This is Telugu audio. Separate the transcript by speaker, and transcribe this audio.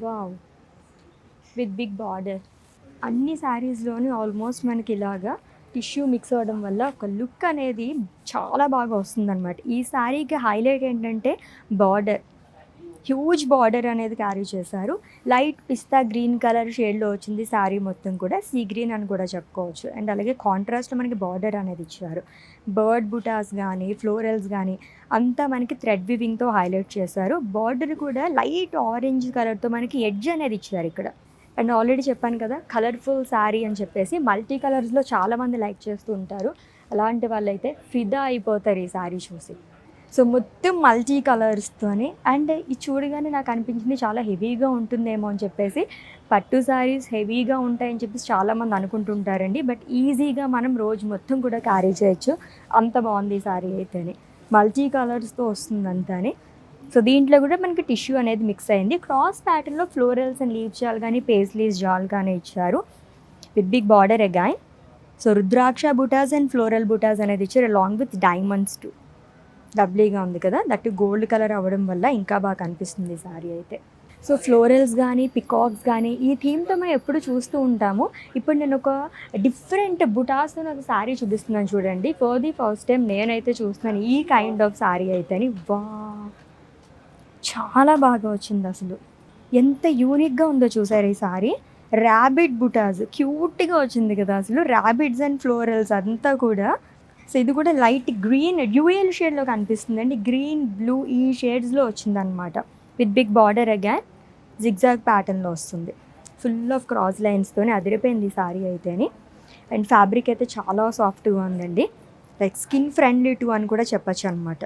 Speaker 1: వావ్! With big border. అన్ని శారీస్‌లోని ఆల్మోస్ట్ మనకి ఇలాగా టిష్యూ మిక్స్ అవ్వడం వల్ల ఒక లుక్ అనేది చాలా బాగా వస్తుందనమాట. ఈ శారీకి హైలైట్ ఏంటంటే బార్డర్. హ్యూజ్ బార్డర్ అనేది క్యారీ చేశారు. లైట్ పిస్తా గ్రీన్ కలర్ షేడ్‌లో వచ్చింది శారీ మొత్తం కూడా. సీ గ్రీన్ అని కూడా చెప్పుకోవచ్చు. అండ్ అలాగే కాంట్రాస్ట్‌లో మనకి బార్డర్ అనేది ఇచ్చారు. బర్డ్ బుటాస్ గానీ, ఫ్లోరల్స్ గానీ అంతా మనకి థ్రెడ్ వీవింగ్‌తో హైలైట్ చేశారు. బార్డర్ కూడా లైట్ ఆరెంజ్ కలర్‌తో మనకి ఎడ్జ్ అనేది ఇచ్చారు ఇక్కడ. అండ్ ఆల్రెడీ చెప్పాను కదా కలర్ఫుల్ శారీ అని చెప్పేసి. మల్టీ కలర్స్‌లో చాలామంది లైక్ చేస్తూ ఉంటారు. అలాంటి వాళ్ళైతే ఫిదా అయిపోతారు ఈ శారీ చూసి. సో మొత్తం మల్టీ కలర్స్తోని. అండ్ ఇది చూడగానే నాకు అనిపించింది చాలా హెవీగా ఉంటుందేమో అని చెప్పేసి. పట్టు శారీస్ హెవీగా ఉంటాయని చెప్పేసి చాలామంది అనుకుంటుంటారండి. బట్ ఈజీగా మనం రోజు మొత్తం కూడా క్యారీ చేయొచ్చు. అంత బాగుంది ఈ శారీ అయితేనే. మల్టీ కలర్స్తో వస్తుంది అంతాని. సో దీంట్లో కూడా మనకి టిష్యూ అనేది మిక్స్ అయింది. క్రాస్ ప్యాటర్న్లో ఫ్లోరల్స్ అండ్ లీవ్స్ జాల్ కానీ పేస్లీస్ జాల్ కానీ ఇచ్చారు with big border again. So rudraksha బుటాస్ అండ్ ఫ్లోరల్ బుటాస్ అనేది ఇచ్చారు అలాంగ్ విత్ డైమండ్స్ టు. లవ్లీగా ఉంది కదా, దట్ గోల్డ్ కలర్ అవ్వడం వల్ల ఇంకా బాగా కనిపిస్తుంది శారీ అయితే. సో ఫ్లోరల్స్ కానీ పికాక్స్ కానీ ఈ థీమ్తో మనం ఎప్పుడు చూస్తూ ఉంటాము. ఇప్పుడు నేను ఒక డిఫరెంట్ బుటాస్తో నాకు శారీ చూపిస్తున్నాను చూడండి. ఫర్ ది ఫస్ట్ టైం నేనైతే చూస్తున్నాను ఈ కైండ్ ఆఫ్ శారీ అయితేని. వా, చాలా బాగా వచ్చింది అసలు. ఎంత యూనిక్గా ఉందో చూసారు ఈ శారీ. ర్యాబిట్ బుటాస్ క్యూట్గా వచ్చింది కదా అసలు. ర్యాబిట్స్ అండ్ ఫ్లోరల్స్ అంతా కూడా. సో ఇది కూడా లైట్ గ్రీన్ డ్యూయల్ షేడ్లో కనిపిస్తుంది అండి. గ్రీన్ బ్లూ ఈ షేడ్స్లో వచ్చిందనమాట. With big border again zigzag ప్యాటర్న్లో వస్తుంది. ఫుల్ ఆఫ్ క్రాస్ లైన్స్తోనే అదిరిపోయింది ఈ శారీ అయితేని. అండ్ ఫ్యాబ్రిక్ అయితే చాలా సాఫ్ట్గా ఉందండి. లైక్ స్కిన్ ఫ్రెండ్లీ టూ అని కూడా చెప్పచ్చు అనమాట.